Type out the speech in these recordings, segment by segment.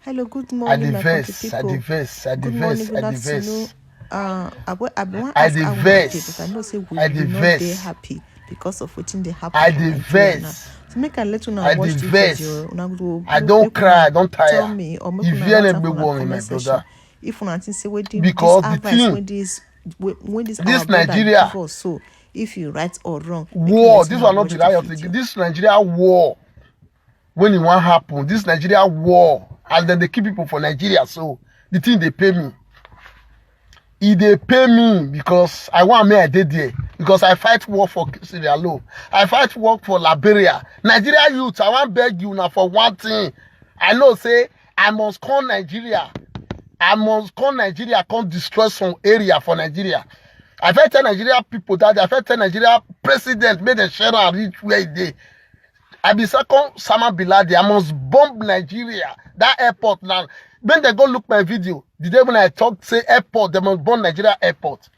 Hello, good I morning, my country diverse, I people. diverse, I Good morning, diverse, good I afternoon. diverse, I want I ask how una dey, but I diverse, know say we I not dey diverse, happy because of wetin dey happen I for Nigeria now. diverse, So make I let una I watch the diverse. video. Una go I don't make cry, I una don't tell tire. me or make You una hear write a am big for una one, my comment section. brother. If una think say wetin this Because the advice thing, when this our this brother Nigeria give us, so if you right or wrong, make you war, let this una will not watch be the riot. video. This Nigeria war, when it won't happen, this Nigeria war, and then they keep people for Nigeria, so the thing they pay me. They pay me because I want me I did there. Because I fight war for Sierra Leone. I fight war for Liberia. Nigeria youth, I want beg you now for one thing. I know say I must call Nigeria. I must call Nigeria, come destroy some area for Nigeria. I felt tell Nigeria people that I felt tell Nigeria president made a share and reach where he did. I be second Sama Biladi. I must bomb Nigeria. That airport now. When they go look my video, the day when I talk say airport, they must bomb Nigeria airport.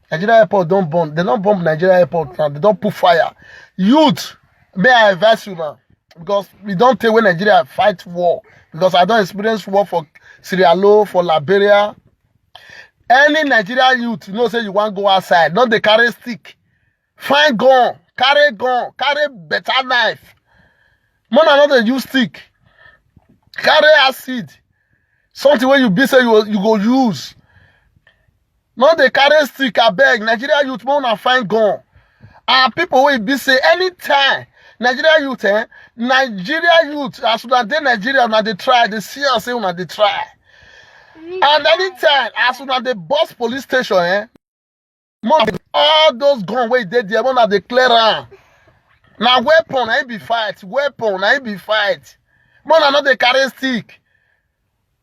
Nigeria airport don't bomb. They don't bomb Nigeria airport now. They don't put fire. Youth, may I advise you now? Because we don't take when Nigeria fight war. Because I don't experience war for Sierra Leone, for Liberia. Any Nigerian youth, you know, say you want to go outside. Not they carry stick. Find gun. Carry better knife. Man, another use stick. Carry acid. Something where you be say you go use. Not they carry stick, I beg. Nigeria youth won't find gun. And people will be say anytime. Nigeria youth, as soon as they Nigeria, when they try, they see us say when they try. And anytime, as soon as they boss police station, all those guns where they there, when they clear am. Now weapon, I be fight. Weapon, I be fight. Man, I know they carry stick.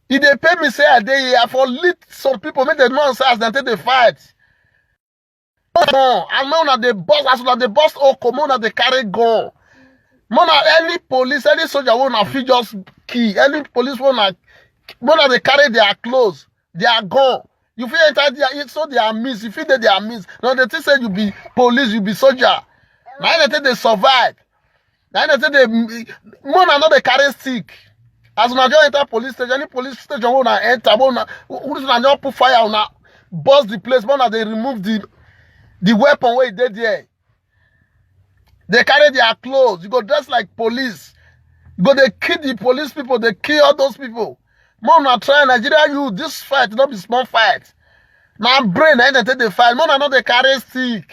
If they pay me say a day, I for lead some people make them know as they take the fight. And man, they boss as soon as they boss Oko, man, they carry gun. Man, any police, any soldier wanna fit just key. Any police wanna they carry their clothes, their gun. You feel enter there, so they are miss. You feel that they are miss. Now they think say you be police, you be soldier. Now they think they survive. Now they think they man I know they carry stick. As soon as you enter police station, any police station wanna enter, who's not put fire on bust the place, man, they remove the weapon where they there. They carry their clothes. You go dress like police. You go they kill the police people, they kill all those people. Man, I try Nigeria you this fight, not be small fight. Now brain, I take the fight. Man, I know they carry stick.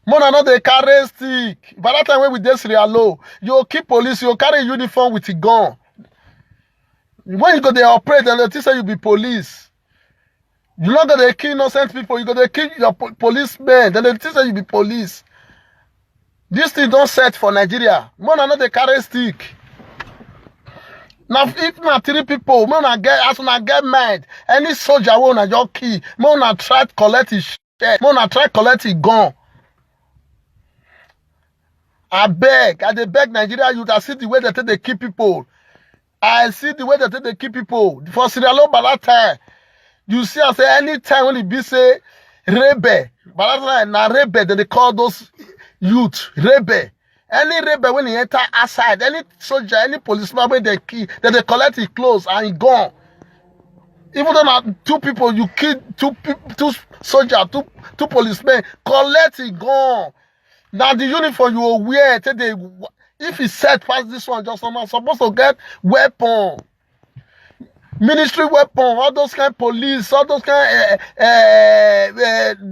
Man, I know they carry stick. By that time when we dey Sierra Leone, you keep police, you carry uniform with a gun. When you go they operate, and they say you be police. You not gonna kill innocent people, you go they kill your policemen, then they say you be police. This thing don't set for Nigeria. Man, I know they carry stick. Now, if not 3 people, man, as soon as I get mad, any soldier will not just kill. Man, I try to collect his shit. Man, I try to collect his gun. I dey beg Nigeria youth. I see the way that they kill people. I see the way that they kill people. For Sierra Leone, by that time, you see, I say, anytime when it be say, rebel, by that time, now rebel, then they call those youth, rebel. Any rebel when he enter outside, any soldier, any policeman when they kill, then they collect his clothes and he gone. Even though now 2 people, you kill 2 soldiers, 2 policemen, collect his gone. Now the uniform you will wear, if he set past this one, just someone supposed to get weapon. Military weapon, all those kind of police, all those kind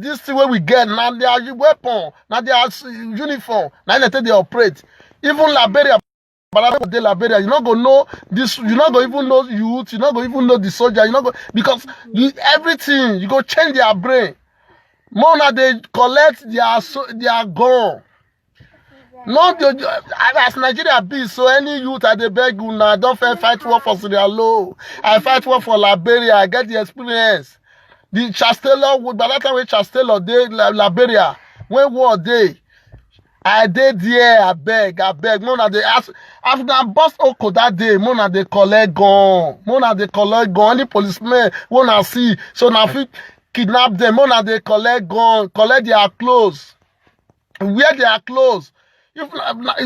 this thing where we get, now they are weapon, now they are uniform, now they operate. Even Liberia, but Liberia, you're not gonna know this, you're not gonna even know youth, you're not gonna even know the soldier, you're not gonna, because everything, you go change their brain. More now they collect their gun. Not as Nigeria be, so any youth I dey beg you now, don't fight war for Sierra Leone. I fight war for Liberia, I get the experience. The Chastello, by that time when Chastello dey Liberia, when war dey, I did there, I beg. Mona they ask after I bust Oko that day, Mona they collect gun. Any policeman wanna see, so now fit kidnap them, Mona they collect gun, collect their clothes, wear their clothes. If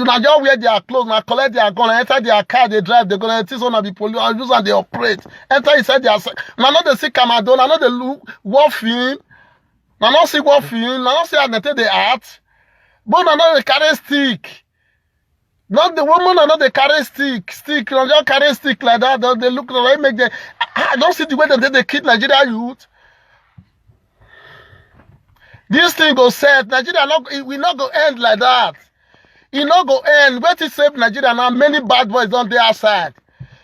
na just wear their clothes, na collect their gun, enter their car, they drive, they gonna teach one of the police, and use and they operate. Enter inside their. Na not they see Cameroon, na not they look warfare. Na not see warfare, na not see how they take the art. But na not they carry stick. Not the woman, na not they carry stick. Na just carry stick like that. They look like make them. I don't see the way that they kill Nigeria youth. This thing go set. Nigeria we not go end like that. It not go end. Where to save Nigeria now? Many bad boys don't dey outside.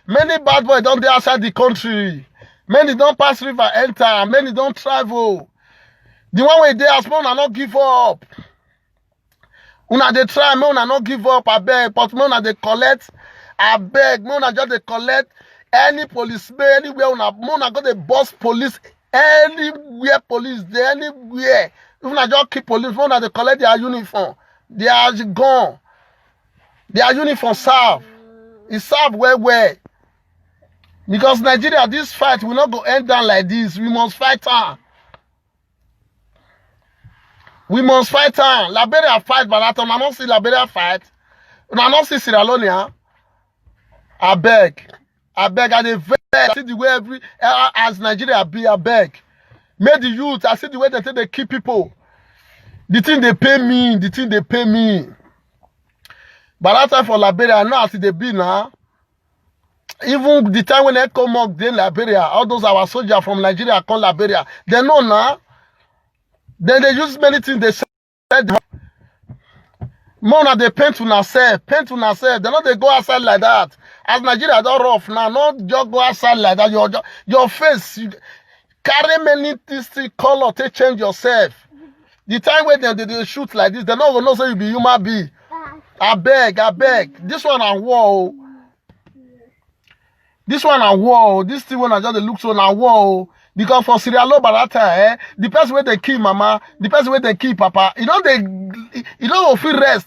Many bad boys don't dey outside the country. Many don't pass river enter. Many don't travel. The one way they are small, una not give up. Una dey try, me una not give up. I beg, but me una dey collect. I beg, me una just dey collect. Any policeman anywhere una go dey boss police anywhere police there anywhere. If una just keep police, me una dey collect their uniform. They are gone. Their uniform serve. It serve well. Because Nigeria, this fight will not go end down like this. We must fight on. We must fight on. Liberia fight, but I don't see Liberia fight. I don't see Sierra Leone. I beg, I dey beg. I see the way as Nigeria be, I beg. Make the youth, I see the way they keep people. The thing they pay me. But that time for Liberia, now as they be now, even the time when they come up in Liberia, all those our soldiers from Nigeria come Liberia, they know now. Then they use many things they said. More now they paint to themselves. They know they go outside like that. As Nigeria don't rough now, not just go outside like that. Your face, carry many things color to change yourself. The time when they shoot like this, they not gonna know say you be human being. I beg. This one a war. This thing when I just look so na war. Because for Sierra Leone by that time, the person where they kill mama, the person where they kill papa, you don't feel rest.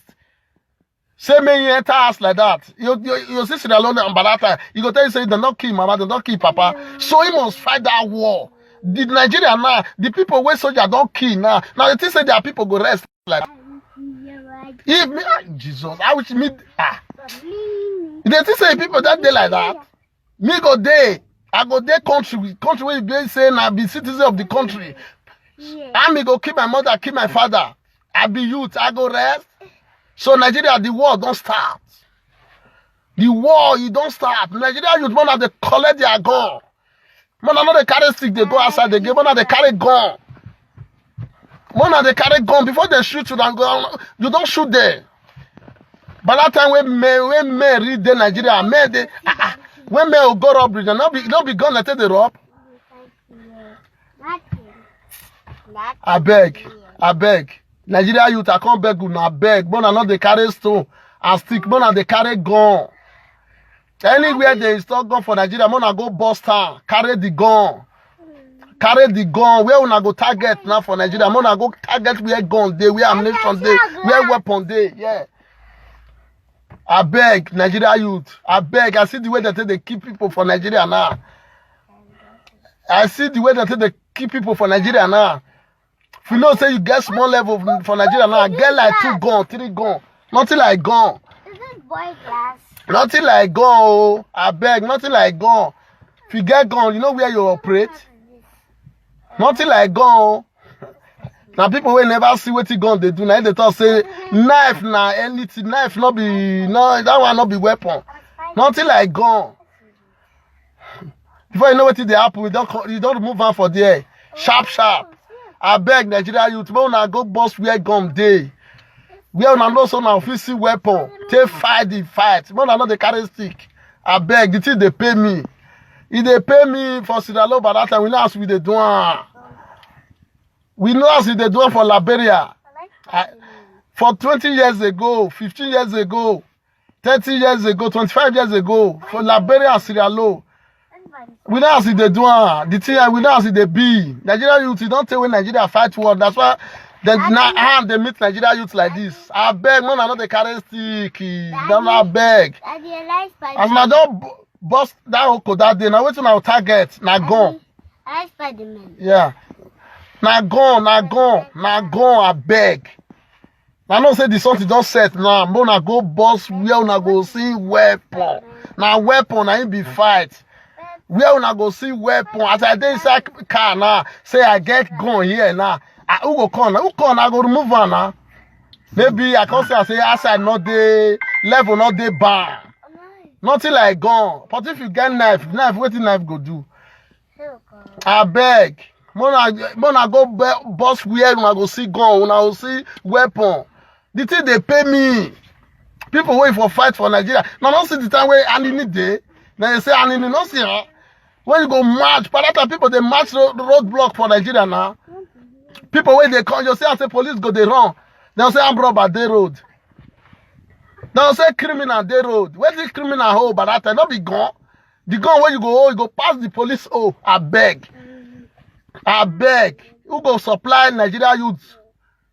Say me you enter house like that. You see Sierra Leone by that time, you go tell you say they don't kill mama, they don't kill papa. So he must fight that war. The Nigeria now, the people where soldier don't kill now. Now they think say their people go rest like if me, Jesus, I wish me they think say people that day like that. Me go day. I go there country where you say I be citizen of the country. I me go keep my mother, keep my father. I be youth, I go rest. So Nigeria, the war don't start. The war, you don't start. Nigeria youth man they collect their gun. Man, I know they carry stick, they go outside, they give man they carry gun. Man, they carry gun before they shoot you, you don't shoot there. By that time when men read the Nigeria, men they when men go rob bridge, not be gun that take the rob. I beg. Nigeria youth, I can't beg you, I beg. But I know they carry stone and stick, but they carry gun. Anywhere they install gun for Nigeria, I go bust town, carry the gun. Where una go target now for Nigeria? I go target where gun dey, where ammunition dey, where weapon dey. Yeah. I beg Nigeria youth. I beg. I see the way that they keep people for Nigeria now. If you know, say you get small level for Nigeria now, get like 2 gun, 3 gun. Nothing like gun. Is this boy glass? Nothing like gun. Oh. I beg, nothing like gun. If you get gun, you know where you operate. Nothing like gun. Oh. Now people will never see what gun they do. Now they talk say knife na anything. Knife not be that one not be weapon. Nothing like gun. Before you know what they happen, you don't move on for there. Sharp. I beg Nigeria youth, when I go boss where gun day. Where I know some official weapon. Take fight the fight. When I know they carry stick. I beg the thing they pay me. If they pay me for Sierra Leone by that time, we know as we they do. We know as they do for Liberia. For 20 years ago, 15 years ago, 30 years ago, 25 years ago, for Liberia and Sierra Leone. We know as they do the thing, we know as they be. Nigeria youth, you don't tell when Nigeria fight war. That's why they meet Nigeria youth like this. I beg, man, I know they carry stick. Don't I beg. As I don't bust that hoko that day, now waiting our target, now gone. I Spider-Man. Yeah. Now gone, I beg. I know say the something don't set now. Mona go boss where una go see weapon. Now weapon I ain't be fight. Where una go see weapon. As I dey inside car now, say I get gun here now. Who go come? Who come? I go remove one now. Maybe I can say outside not the level, not the bar. Nothing like gun. But if you get knife, what the knife go do? I beg. Mona go boss where una go see gun, una go see weapon. The thing they pay me. People wait for fight for Nigeria. Now don't see the time where Anini day. Now they say Anini no see her. When you go march, but that time people they march roadblock for Nigeria now. People when they come, you see and say police go they run. They'll say I'm robber day road. They'll say criminal day road. Where's the criminal hole by that time? Not be gone. The gun where you go, you go past the police. Oh, I beg. I beg. Who go supply Nigeria youth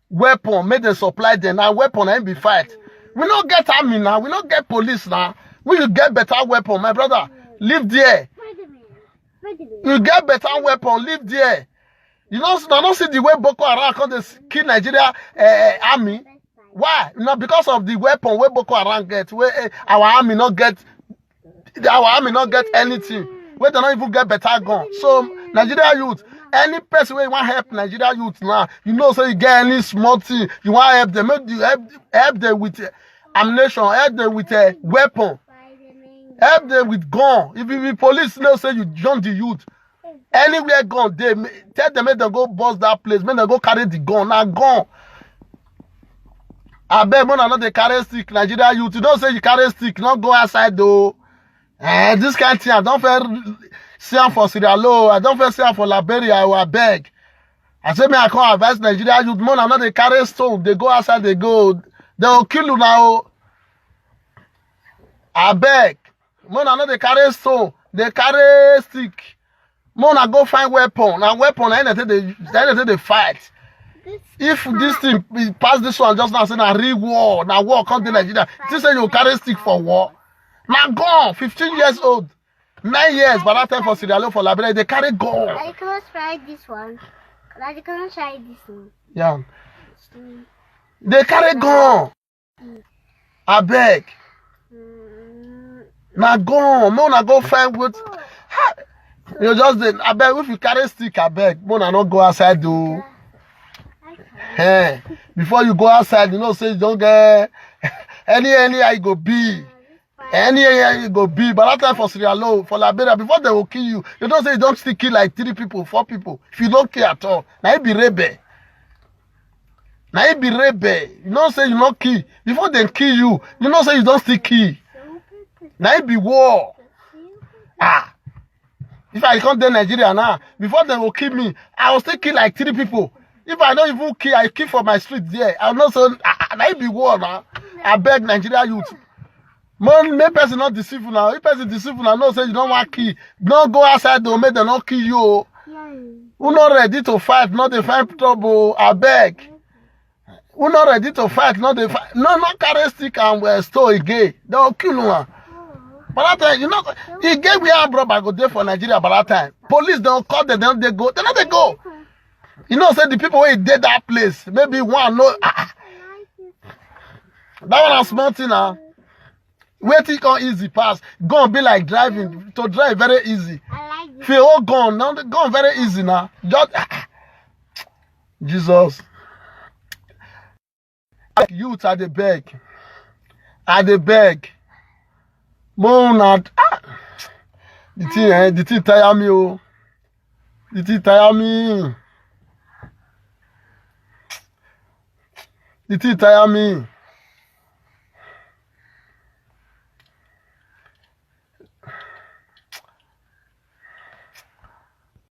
weapon? Make them supply them. Now weapon ain't be fight. We don't get army now. We don't get police now. We will get better weapon. My brother, live there. You get better weapon. Live there. You know, I don't see the way Boko Haram come to kill Nigeria army. Why? Not because of the weapon where Boko Haram get. Where our army not get anything. Where they don't even get better gun. So Nigeria youth, any person where you want help Nigeria youth now, you know, so you get any small thing, you want help them. Maybe you help them with ammunition, help them with a weapon, help them with gun. If you be police, you know, say you join the youth. Anywhere gun, they tell them make them go bust that place, make them go carry the gun. Now gun. I bet when not they carry stick, Nigeria youth. You don't say you carry stick, not go outside though. This kind of thing, I don't feel see am for Sierra Leone, I don't feel see am for Liberia, I will beg. I say me I can't advise Nigeria youth, man, I'm not they carry stone, they go outside, they go, they will kill you now. I beg. Man, I'm not they carry stone, they carry stick. Man, I go find weapon. Now weapon, I they fight. If this thing pass this one just now, say na real war, now war come to Nigeria. This say you carry stick for war. Now gone, 15 years old. 9 years, but that time for Sierra Leone, for Liberia, they carry gun. I cannot try this one. I cannot try this one. Yeah. They carry gun. I beg. Now gun. Mona go find what. You just I beg if you carry stick, I beg. Mona not go outside though. Hey, before you go outside, you know, say you don't get any you go be. Any you go be, but that time for Sierra Leone, for Liberia, before they will kill you, you don't say you don't still kill like 3 people, 4 people. If you don't care at all, now it be rebel. Now it be rebel. You don't say you not kill. Before they kill you, you don't say you don't still kill. Now it be war. If I come to Nigeria now, before they will kill me, I will still kill like 3 people. If I don't even kill, I kill for my street there. I will not say, now it be war now. I beg Nigeria youth. Man, make person not deceive you now. If person deceive you now, no say you don't want kill. Don't go outside though, make them not kill you. Who not ready to fight, not they find trouble. I beg. Who not ready to fight, not they fight. No, not carry stick and store again. They will kill you. But that time, you know, he gave me a brother I go there for Nigeria by that time. Police don't call them, then they go. Then they go. You know, say the people who did that place, maybe one no. That one a small thing now. Waiting on easy pass. Gonna be like driving. To drive very easy. I like this. Feel all gone. Now gone very easy now. Just Jesus. Youth at the beg. At the beg. Moon at the thing tire me. Oh. The thing tire me. The thing tire me.